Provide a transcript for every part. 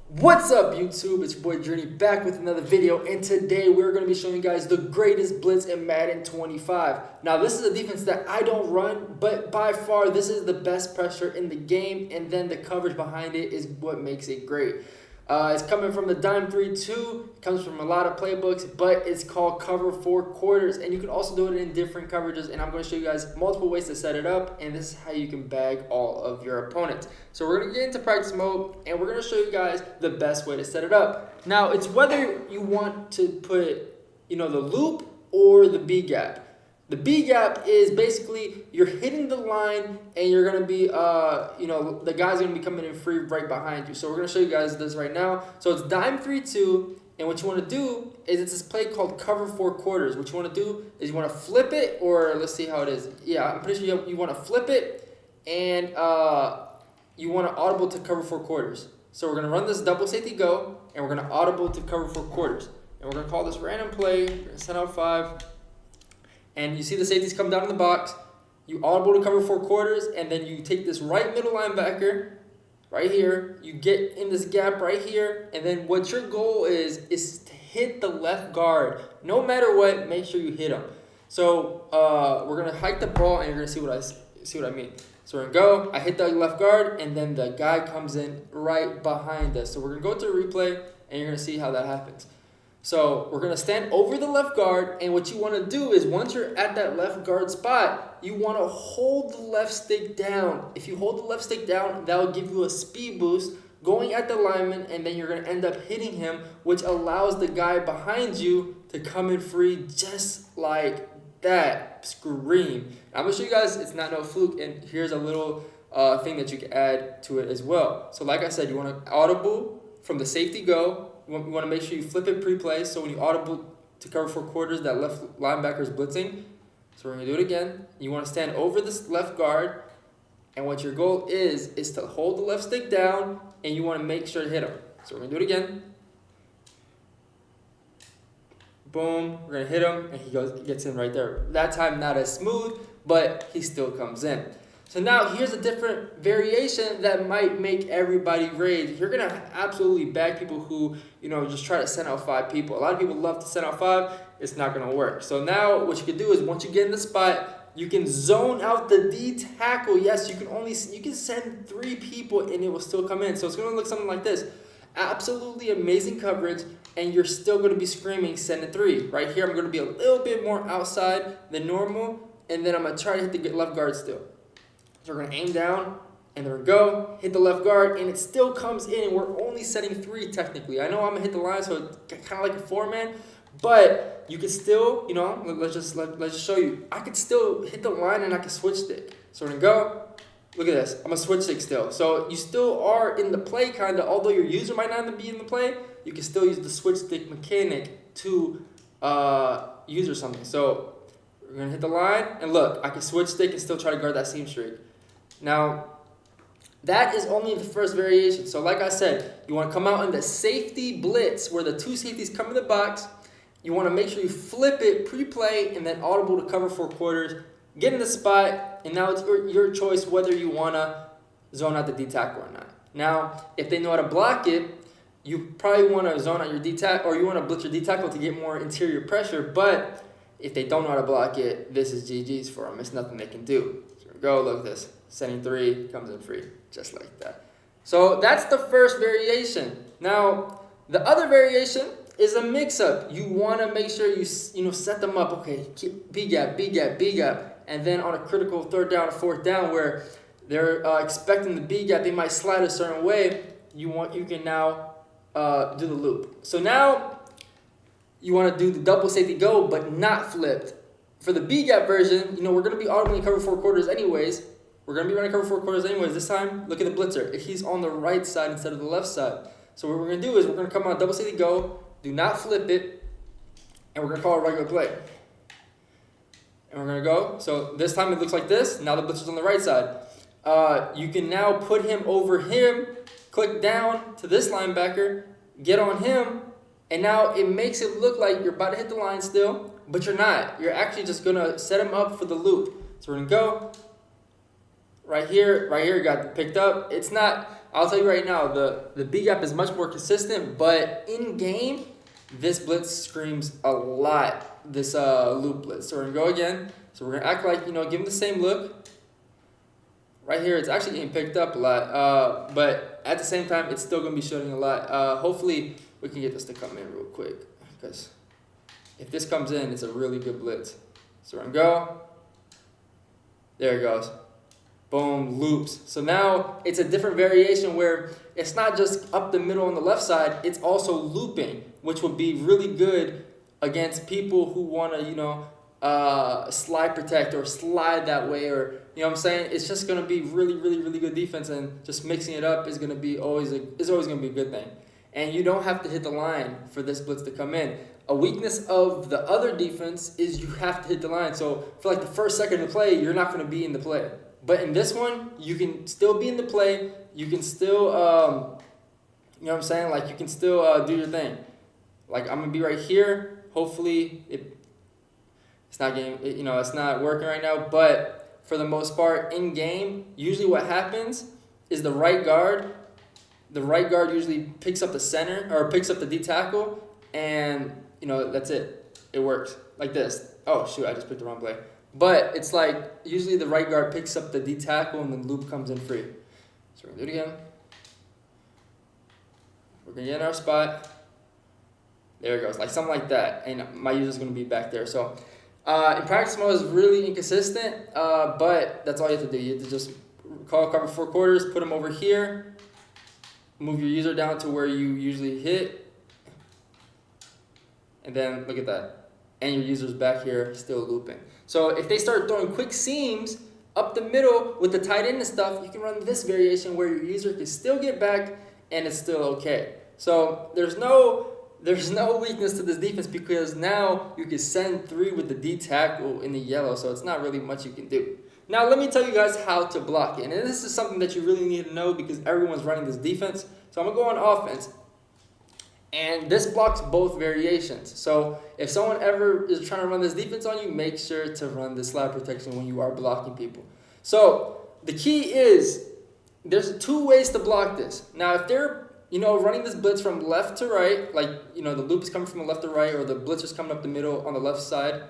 What's up, YouTube? It's your boy Drini back with another video, and today we're going to be showing you guys the greatest blitz in Madden 25. Now, this is a defense that I don't run, but by far this is the best pressure in the game, and then the coverage behind it is what makes it great. It's coming from the dime 3-2, comes from a lot of playbooks, but it's called cover 4 quarters, and you can also do it in different coverages, and I'm going to show you guys multiple ways to set it up, and this is how you can bag all of your opponents. So we're going to get into practice mode, and we're going to show you guys the best way to set it up. Now, it's whether you want to put, the loop or the B gap. The B gap is basically you're hitting the line and you're going to be, the guy's going to be coming in free right behind you. So we're going to show you guys this right now. So it's dime 3-2, and what you want to do is it's this play called cover 4 quarters. What you want to do is you want to flip it, or let's see how it is. Yeah, I'm pretty sure you want to flip it, and you want to audible to cover 4 quarters. So we're going to run this double safety go, and we're going to audible to cover 4 quarters. And we're going to call this random play. We're going to send out 5. And you see the safeties come down in the box. You audible to cover 4 quarters, and then you take this right middle linebacker right here. You get in this gap right here, and then what your goal is to hit the left guard. No matter what, make sure you hit him. So we're gonna hike the ball, and you're gonna see what I mean. So we're gonna go. I hit the left guard, and then the guy comes in right behind us. So we're gonna go to a replay, and you're gonna see how that happens. So we're going to stand over the left guard, and what you want to do is once you're at that left guard spot, you want to hold the left stick down. If you hold the left stick down, that will give you a speed boost going at the lineman, and then you're going to end up hitting him, which allows the guy behind you to come in free just like that. Scream. I'm going to show you guys it's not no fluke, and here's a little thing that you can add to it as well. So like I said, you want to audible from the safety go. You want to make sure you flip it pre-play, so when you audible to cover 4 quarters, that left linebacker is blitzing. So we're going to do it again. You want to stand over this left guard, and what your goal is to hold the left stick down, and you want to make sure to hit him. So we're going to do it again. Boom. We're going to hit him, and he gets in right there. That time not as smooth, but he still comes in. So now here's a different variation that might make everybody rage. You're going to absolutely bag people who, just try to send out 5 people. A lot of people love to send out 5. It's not going to work. So now what you can do is once you get in the spot, you can zone out the D tackle. Yes, you can send 3 people and it will still come in. So it's going to look something like this. Absolutely amazing coverage, and you're still going to be screaming send a 3. Right here I'm going to be a little bit more outside than normal, and then I'm going to try to hit the left guard still. So we're going to aim down, and there we go, hit the left guard, and it still comes in, and we're only setting 3 technically. I know I'm going to hit the line, so it's kind of like a 4-man, but you can still, let's just show you. I could still hit the line, and I can switch stick. So we're going to go. Look at this. I'm going to switch stick still. So you still are in the play, kind of, although your user might not be in the play, you can still use the switch stick mechanic to use or something. So we're going to hit the line, and look, I can switch stick and still try to guard that seam streak. Now, that is only the first variation. So like I said, you want to come out in the safety blitz where the 2 safeties come in the box. You want to make sure you flip it pre-play and then audible to cover 4 quarters. Get in the spot, and now it's your choice whether you want to zone out the D-tackle or not. Now, if they know how to block it, you probably want to zone out your D-tackle, or you want to blitz your D-tackle to get more interior pressure. But if they don't know how to block it, this is GG's for them. It's nothing they can do. So go, look at this. Sending 3, comes in free, just like that. So that's the first variation. Now, the other variation is a mix-up. You want to make sure you set them up. Okay, keep B gap, B gap, B gap, and then on a critical 3rd down or 4th down where they're expecting the B gap, they might slide a certain way. You can now do the loop. So now you want to do the double safety go, but not flipped. For the B gap version, we're going to be audibly cover 4 quarters anyways. We're going to be running cover 4 quarters anyways. This time, look at the blitzer. He's on the right side instead of the left side. So what we're going to do is we're going to come out double safety go, do not flip it, and we're going to call a regular play. And we're going to go. So this time it looks like this. Now the blitzer's on the right side. You can now put him over him, click down to this linebacker, get on him, and now it makes it look like you're about to hit the line still, but you're not. You're actually just going to set him up for the loop. So we're going to go. Right here got picked up. It's not, I'll tell you right now, the B gap is much more consistent, but in game, this blitz screams a lot, this loop blitz. So we're gonna go again. So we're gonna act like, give him the same look. Right here, it's actually getting picked up a lot, but at the same time, it's still gonna be shooting a lot. Hopefully, we can get this to come in real quick, because if this comes in, it's a really good blitz. So we're gonna go. There it goes. Boom, loops. So now it's a different variation where it's not just up the middle on the left side, it's also looping, which would be really good against people who want to, slide protect or slide that way, or, what I'm saying? It's just going to be really, really, really good defense, and just mixing it up is going to be always going to be a good thing. And you don't have to hit the line for this blitz to come in. A weakness of the other defense is you have to hit the line. So for like the first second of play, you're not going to be in the play. But in this one, you can still be in the play. You can still, you can still do your thing. Like I'm gonna be right here. Hopefully, it's not getting, it's not working right now. But for the most part, in game, usually what happens is the right guard usually picks up the center or picks up the D tackle, and that's it. It works like this. Oh shoot, I just picked the wrong play. But it's like usually the right guard picks up the D tackle and the loop comes in free. So we're gonna do it again. We're gonna get in our spot. There it goes, like something like that. And my user's gonna be back there. So in practice mode is really inconsistent, but that's all you have to do. You have to just call cover 4 quarters, put them over here, move your user down to where you usually hit, and then look at that. And your user's back here still looping. So if they start throwing quick seams up the middle with the tight end and stuff, you can run this variation where your user can still get back and it's still okay. So there's no weakness to this defense, because now you can send 3 with the D tackle in the yellow, so it's not really much you can do. Now let me tell you guys how to block it. And this is something that you really need to know because everyone's running this defense. So I'm gonna go on offense. And this blocks both variations. So if someone ever is trying to run this defense on you, make sure to run the slide protection when you are blocking people. So the key is there's 2 ways to block this. Now if they're running this blitz from left to right, like the loop is coming from the left to right, or the blitz is coming up the middle on the left side,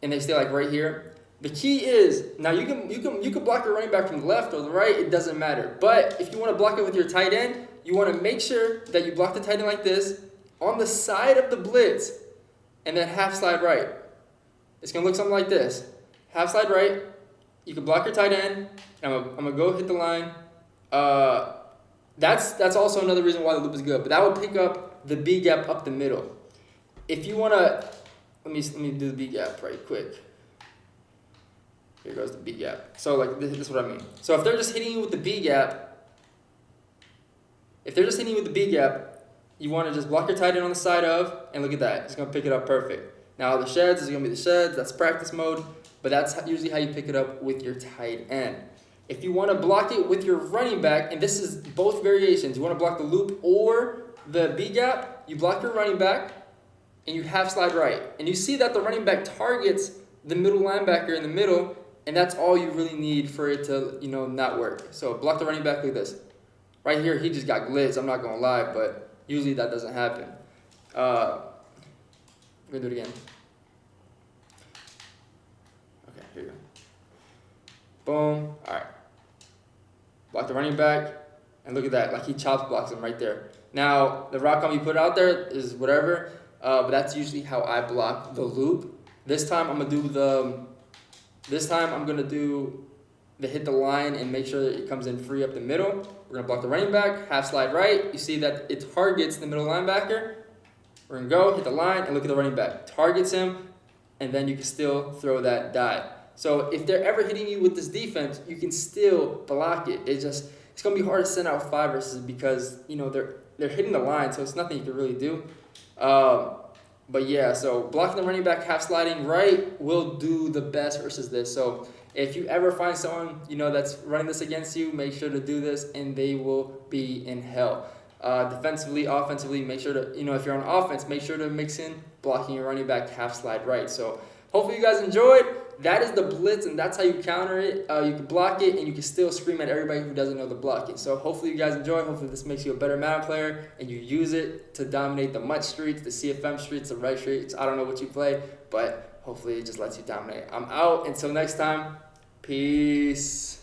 and they stay like right here. The key is now you can block your running back from the left or the right. It doesn't matter. But if you want to block it with your tight end, you want to make sure that you block the tight end like this on the side of the blitz, and then half slide right. It's gonna look something like this. Half slide right. You can block your tight end. I'm gonna go hit the line. That's also another reason why the loop is good. But that will pick up the B gap up the middle. If you wanna, let me do the B gap right quick. Here goes the B gap. So like this is what I mean. So if they're just hitting you with the B gap, you want to just block your tight end on the side of, and look at that. It's going to pick it up perfect. Now the sheds is going to be the sheds. That's practice mode. But that's usually how you pick it up with your tight end. If you want to block it with your running back, and this is both variations. You want to block the loop or the B gap, you block your running back, and you half slide right. And you see that the running back targets the middle linebacker in the middle, and that's all you really need for it to, not work. So block the running back like this. Right here, he just got glitz, I'm not going to lie, but usually that doesn't happen. I'm going to do it again. Okay, here you go. Boom. All right. Block the running back, and look at that. Like he chops blocks him right there. Now, the route you put out there is whatever, but that's usually how I block the loop. This time, I'm going to do the hit the line and make sure that it comes in free up the middle. We're going to block the running back, half slide right. You see that it targets the middle linebacker. We're going to go, hit the line, and look at the running back. Targets him, and then you can still throw that die. So if they're ever hitting you with this defense, you can still block it. It's going to be hard to send out 5 versus because, they're hitting the line, so it's nothing you can really do. But yeah, so blocking the running back, half sliding right will do the best versus this. So if you ever find someone, that's running this against you, make sure to do this and they will be in hell. Defensively, offensively, make sure to, if you're on offense, make sure to mix in blocking your running back, half slide right. So hopefully you guys enjoyed. That is the blitz, and that's how you counter it. You can block it, and you can still scream at everybody who doesn't know the blocking. So hopefully you guys enjoy. Hopefully this makes you a better Madden player, and you use it to dominate the MUT streets, the CFM streets, the right streets. I don't know what you play, but hopefully it just lets you dominate. I'm out. Until next time, peace.